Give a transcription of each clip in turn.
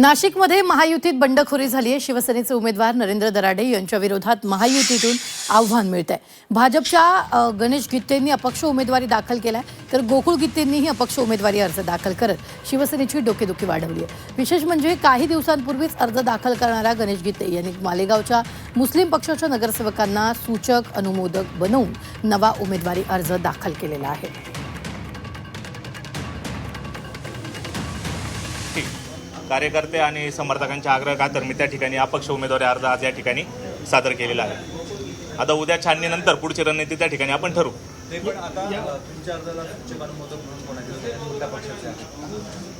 नाशिकमध्ये महायुतीत बंडखोरी झाली आहे। शिवसेनेचे उमेदवार नरेंद्र दराडे यांच्या विरोधात महायुतीतून आव्हान मिळत आहे। भाजपच्या गणेश गित्तेंनी अपक्ष उमेदवारी दाखल केलाय, तर गोकुळ गित्तेंनीही अपक्ष उमेदवारी अर्ज दाखल करत शिवसेनेची डोकेदुखी वाढवली आहे। विशेष म्हणजे काही दिवसांपूर्वीच अर्ज दाखल करणाऱ्या गणेश गित्ते यांनी मालेगावच्या मुस्लिम पक्षाच्या नगरसेवकांना सूचक अनुमोदक बनवून नवा उमेदवारी अर्ज दाखल केलेला आहे। कार्यकर्ते आणि समर्थकांच्या आग्रहाखातर मी त्या ठिकाणी अपक्ष उमेदवारी अर्ज आज या ठिकाणी सादर केलेला आहे। आता उद्या छाननीनंतर पुढची रणनीती त्या ठिकाणी आपण ठरवू।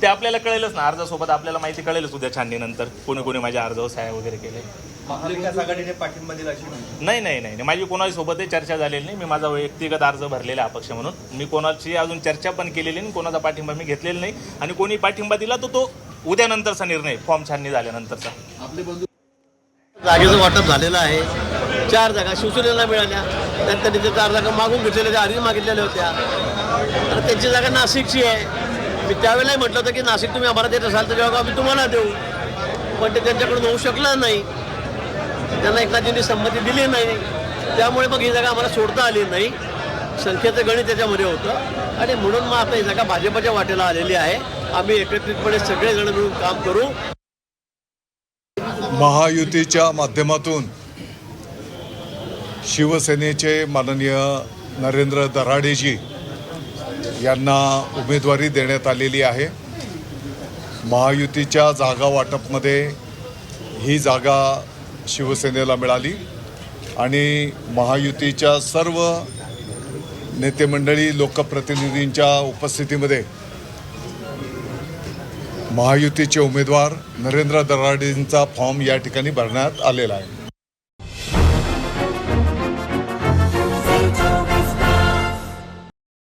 ते आपल्याला कळेलच ना, अर्जासोबत आपल्याला माहिती कळेलच उद्या छाननीनंतर कोणी कोणी माझ्या अर्जावर सह्या वगैरे केले। महाविकास आघाडीने पाठिंबा दिला नाही, माझी कोणाही सोबतही चर्चा झालेली नाही। मी माझा वैयक्तिक अर्ज भरलेला अपक्ष म्हणून, मी कोणाची अजून चर्चा पण केलेली नाही, कोणाचा पाठिंबा मी घेतलेला नाही। आणि कोणी पाठिंबा दिला तो उद्यानंतरचा निर्णय, फॉर्म छाननी झाल्यानंतरचा। जागेचं वाटप झालेलं आहे। 4 जागा शिवसेनेला मिळाल्या, त्यानंतर तिथे 4 जागा मागून घेतलेल्या, त्या आधी मागितलेल्या होत्या। आणि त्यांची जागा नाशिकची आहे। मी त्यावेळेलाही म्हटलं होतं की नाशिक तुम्ही आम्हाला देत असाल तर जेव्हा आम्ही तुम्हाला देऊ, पण ते त्यांच्याकडून होऊ शकलं नाही। त्यांना एकनाथजींनी संमती दिली नाही, त्यामुळे मग ही जागा आम्हाला सोडता आली नाही। संख्येचं गणित त्याच्यामध्ये होतं आणि म्हणून मग आता ही जागा भाजपच्या वाटेला आलेली आहे। आम्ही एकत्रितपणे सगळेजण मिळून काम करू। महायुतीच्या माध्यमातून शिवसेनेचे माननीय नरेंद्र दराडेजी यांना उमेदवारी देण्यात आलेली आहे। महायुतीच्या जागा वाटपमध्ये ही जागा शिवसेनेला मिळाली आणि महायुतीच्या सर्व नेते मंडळी लोकप्रतिनिधींच्या उपस्थितीमध्ये महायुतीचे उमेदवार नरेंद्र दराडेंचा फॉर्म या ठिकाणी भरण्यात आलेला आहे।